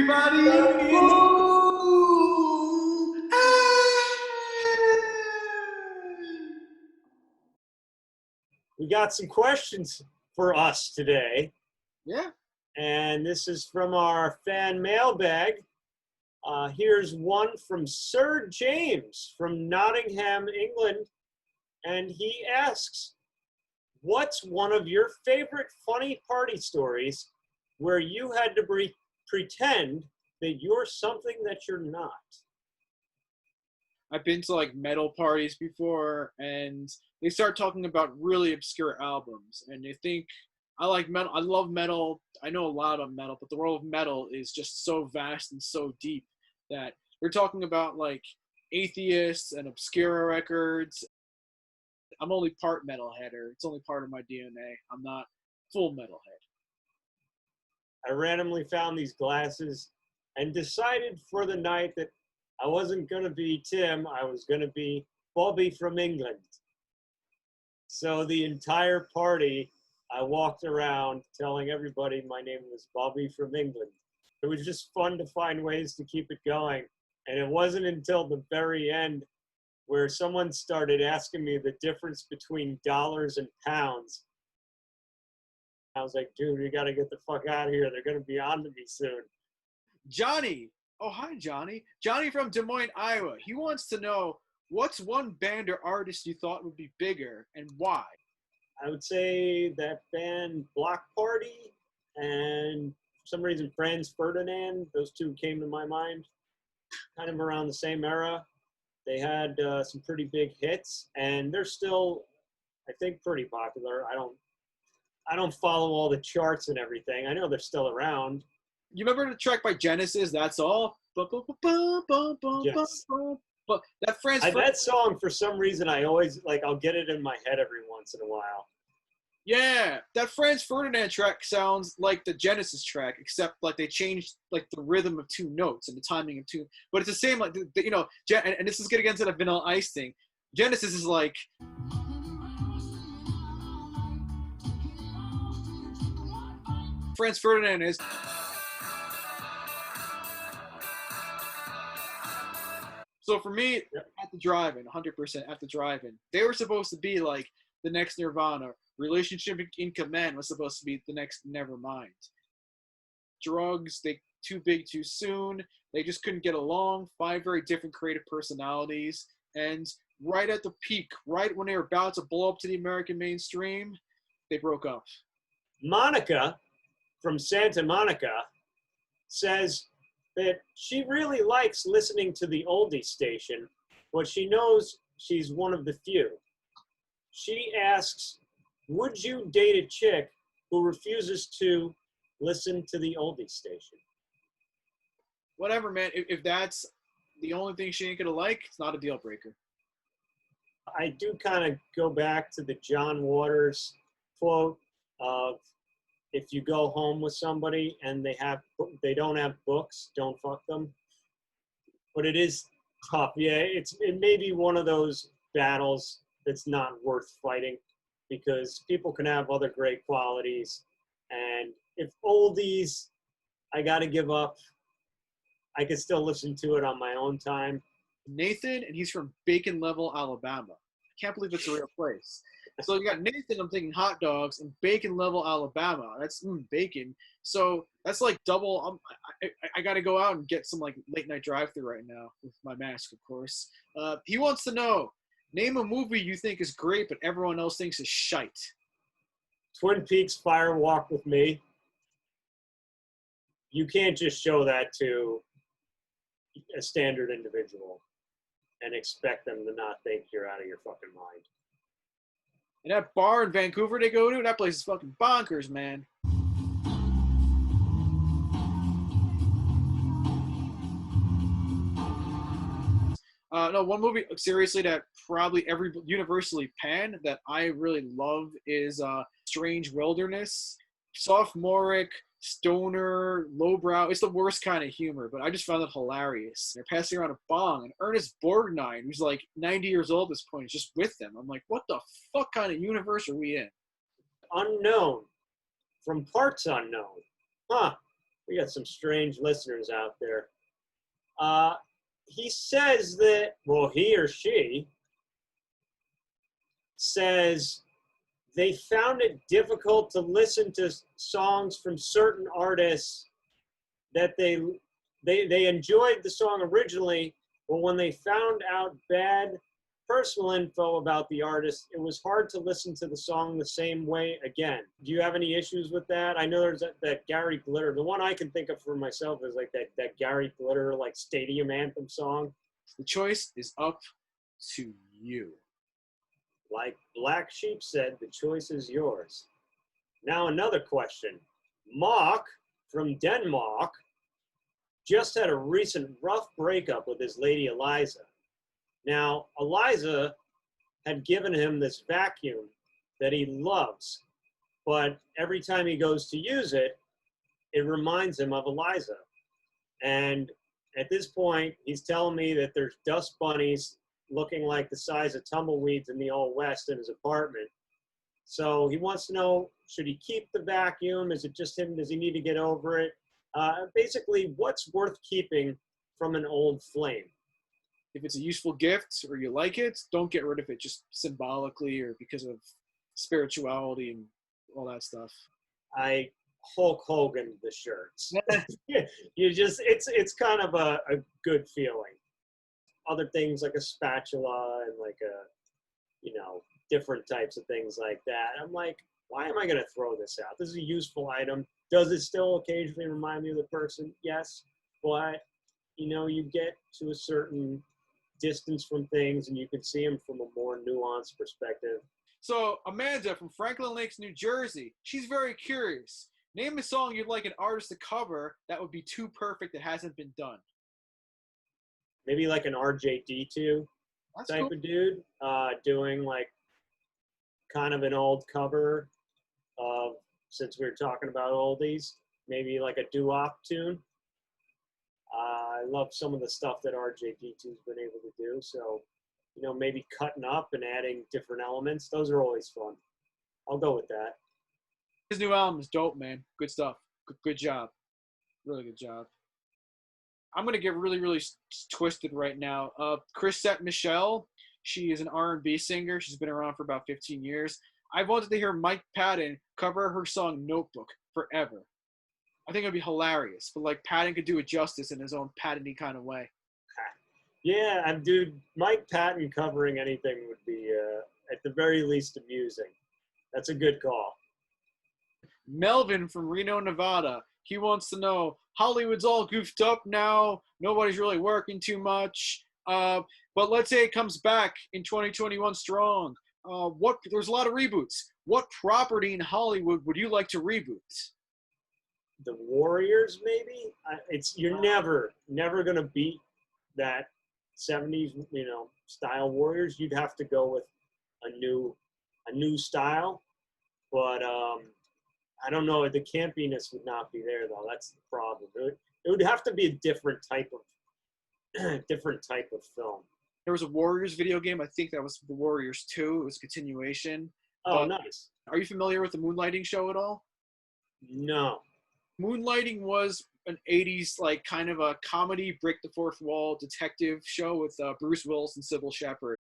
Everybody, woo! We got some questions for us today. Yeah. And this is from our fan mailbag. Here's one from Sir James from Nottingham, England. And he asks, what's one of your favorite funny party stories where you had to pretend that you're something that you're not? I've been to like metal parties before, and they start talking about really obscure albums, and they think I like metal. I love metal. I know a lot about metal, but the world of metal is just so vast and so deep that they're talking about like atheists and obscura records. I'm only part metalheader. It's only part of my DNA. I'm not full metalhead. I randomly found these glasses and decided for the night that I wasn't going to be Tim. I was going to be Bobby from England. So the entire party, I walked around telling everybody my name was Bobby from England. It was just fun to find ways to keep it going. And it wasn't until the very end where someone started asking me the difference between dollars and pounds. I was like, dude, we got to get the fuck out of here. They're going to be on to me soon. Johnny. Oh, hi, Johnny. Johnny from Des Moines, Iowa. He wants to know, what's one band or artist you thought would be bigger and why? I would say that band Bloc Party and for some reason Franz Ferdinand, those two came to my mind. Kind of around the same era. They had some pretty big hits, and they're still, I think, pretty popular. I don't follow all the charts and everything. I know they're still around. You remember the track by Genesis, That's All? Yes. But that that song, for some reason, I always, I'll get it in my head every once in a while. Yeah, that Franz Ferdinand track sounds like the Genesis track, except like they changed like the rhythm of two notes and the timing of two. But it's the same, like and this is getting into the Vanilla Ice thing. Genesis is like. Franz Ferdinand is. So for me, At the Drive-In, 100% At the Drive-In, they were supposed to be like the next Nirvana. Relationship in Command was supposed to be the next Nevermind. Drugs, they too big too soon. They just couldn't get along. 5 very different creative personalities. And right at the peak, right when they were about to blow up to the American mainstream, they broke up. Monica from Santa Monica says that she really likes listening to the Oldies station, but she knows she's one of the few. She asks, would you date a chick who refuses to listen to the Oldies station? Whatever, man. If that's the only thing she ain't gonna like, it's not a deal breaker. I do kind of go back to the John Waters quote of, if you go home with somebody and they don't have books, don't fuck them. But it is tough. Yeah, it may be one of those battles that's not worth fighting because people can have other great qualities. And if Oldies, I got to give up. I can still listen to it on my own time. Nathan, and he's from Bacon Level, Alabama. I can't believe it's a real place. So you got Nathan, I'm thinking hot dogs, and Bacon Level, Alabama. That's bacon. So that's like double. I got to go out and get some like late night drive-thru right now with my mask, of course. He wants to know, name a movie you think is great, but everyone else thinks is shite. Twin Peaks Fire Walk with Me. You can't just show that to a standard individual and expect them to not think you're out of your fucking mind. And that bar in Vancouver they go to, that place is fucking bonkers, man. No, one movie, seriously, that probably universally panned that I really love is Strange Wilderness. Sophomoric, stoner, lowbrow. It's the worst kind of humor, but I just found it hilarious. They're passing around a bong, and Ernest Borgnine, who's like 90 years old at this point, is just with them. I'm like, what the fuck kind of universe are we in? Unknown from Parts Unknown. Huh. We got some strange listeners out there. He says that, well, he or she says they found it difficult to listen to songs from certain artists that they enjoyed the song originally, but when they found out bad personal info about the artist, it was hard to listen to the song the same way again. Do you have any issues with that? I know there's that Gary Glitter. The one I can think of for myself is like that Gary Glitter like stadium anthem song. The choice is up to you. Like Black Sheep said, the choice is yours. Now another question. Mark from Denmark just had a recent rough breakup with his lady Eliza. Now, Eliza had given him this vacuum that he loves, but every time he goes to use it, it reminds him of Eliza. And at this point, he's telling me that there's dust bunnies looking like the size of tumbleweeds in the Old West in his apartment. So he wants to know, should he keep the vacuum? Is it just him? Does he need to get over it? Basically, what's worth keeping from an old flame? If it's a useful gift or you like it, don't get rid of it just symbolically or because of spirituality and all that stuff. I Hulk Hogan the shirts. You just, it's kind of a good feeling. Other things like a spatula and like different types of things like that. I'm like, why am I going to throw this out? This is a useful item. Does it still occasionally remind me of the person? Yes. But, you get to a certain distance from things and you can see them from a more nuanced perspective. So Amanda from Franklin Lakes, New Jersey, she's very curious. Name a song you'd like an artist to cover that would be too perfect that hasn't been done. Maybe like an RJD2 type of dude doing like kind of an old cover of, since we were talking about oldies, maybe like a doo-wop tune. I love some of the stuff that RJD2's been able to do. So, maybe cutting up and adding different elements. Those are always fun. I'll go with that. His new album is dope, man. Good stuff. Good job. Really good job. I'm going to get really, really twisted right now. Chrisette Michele, she is an R&B singer. She's been around for about 15 years. I wanted to hear Mike Patton cover her song Notebook forever. I think it would be hilarious, but like Patton could do it justice in his own Patton-y kind of way. Yeah, and dude, Mike Patton covering anything would be, at the very least, amusing. That's a good call. Melvin from Reno, Nevada. He wants to know, Hollywood's all goofed up now. Nobody's really working too much. But let's say it comes back in 2021 strong. There's a lot of reboots. What property in Hollywood would you like to reboot? The Warriors, maybe? You're never going to beat that 70s, style Warriors. You'd have to go with a new style. But I don't know. The campiness would not be there, though. That's the problem. It would have to be a different type of film. There was a Warriors video game. I think that was the Warriors 2. It was a continuation. Oh, nice. Are you familiar with the Moonlighting show at all? No. Moonlighting was an 80s, like, kind of a comedy, break the fourth wall detective show with Bruce Willis and Sybil Shepherd.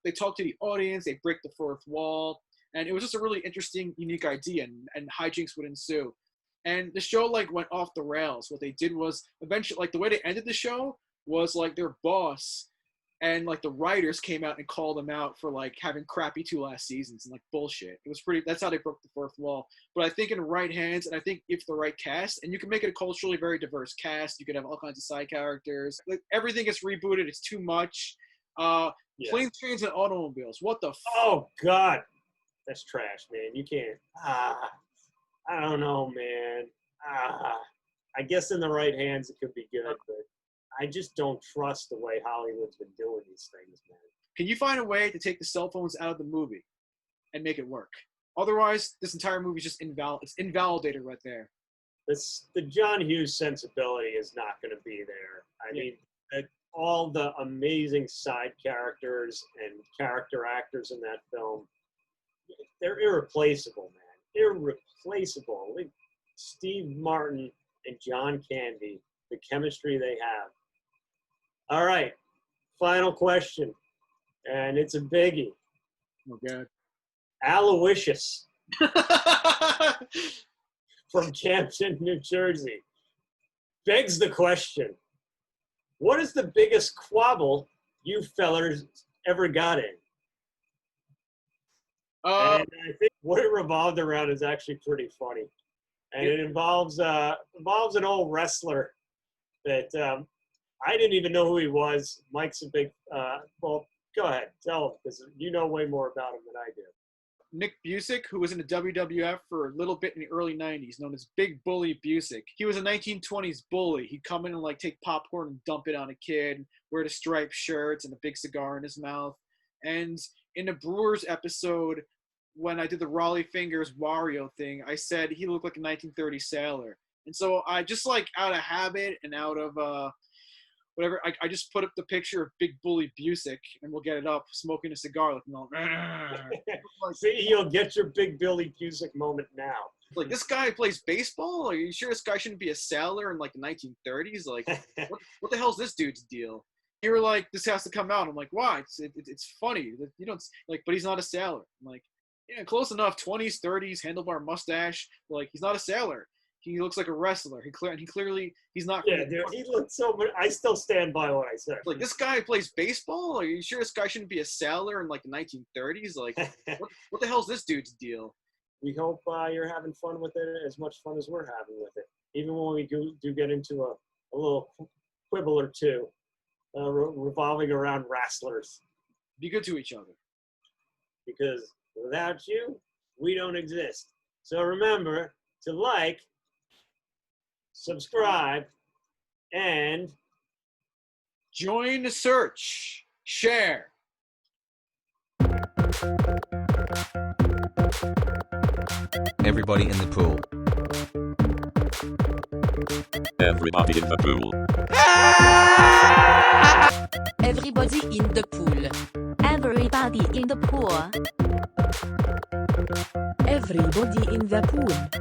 They talk to the audience. They break the fourth wall. And it was just a really interesting, unique idea, and hijinks would ensue. And the show, like, went off the rails. What they did was, eventually, like, the way they ended the show was, like, their boss and, like, the writers came out and called them out for, like, having crappy 2 last seasons and, like, bullshit. It was that's how they broke the fourth wall. But I think in the right hands, and I think if the right cast, and you can make it a culturally very diverse cast, you could have all kinds of side characters. Like, everything gets rebooted. It's too much. Yes. Planes, trains, and automobiles. What the Oh, God. That's trash, man. You can't. I don't know, man. I guess in the right hands it could be good, but I just don't trust the way Hollywood's been doing these things, man. Can you find a way to take the cell phones out of the movie and make it work? Otherwise, this entire movie is just it's invalidated right there. The John Hughes sensibility is not going to be there. I mean, all the amazing side characters and character actors in that film, they're irreplaceable, man. Irreplaceable. Like Steve Martin and John Candy, the chemistry they have. All right, final question, and it's a biggie. Oh, God. Aloysius from Camden, New Jersey, begs the question, what is the biggest quabble you fellers ever got in? And I think what it revolved around is actually pretty funny. And it involves an old wrestler that I didn't even know who he was. Mike's a big, well, go ahead, tell him, because you know way more about him than I do. Nick Busick, who was in the WWF for a little bit in the early 90s, known as Big Bully Busick. He was a 1920s bully. He'd come in and like take popcorn and dump it on a kid, wear the striped shirts and a big cigar in his mouth. And in the Brewers episode, when I did the Raleigh Fingers Wario thing, I said he looked like a 1930s sailor. And so I just like out of habit and out of whatever, I just put up the picture of Big Bully Busick, and we'll get it up, smoking a cigar, looking all. See, you'll get your Big Billy Busick moment now. Like, this guy plays baseball? Are you sure this guy shouldn't be a sailor in like the 1930s? Like, what the hell's this dude's deal? You were like, this has to come out. I'm like, why? It's funny. You don't like, but he's not a sailor. I'm like, yeah, close enough. 20s, 30s, handlebar mustache. Like, he's not a sailor. He looks like a wrestler. He clearly he's not. Yeah, dude, he looks so. I still stand by what I said. Like, this guy plays baseball? Are you sure this guy shouldn't be a sailor in like the 1930s? Like, what the hell's this dude's deal? We hope you're having fun with it, as much fun as we're having with it. Even when we do get into a little quibble or two, revolving around wrestlers. Be good to each other. Because without you, we don't exist. So remember to like, subscribe, and join the search. Share. Everybody in the pool. Everybody in the pool. Everybody in the pool. Everybody in the pool. Everybody in the pool.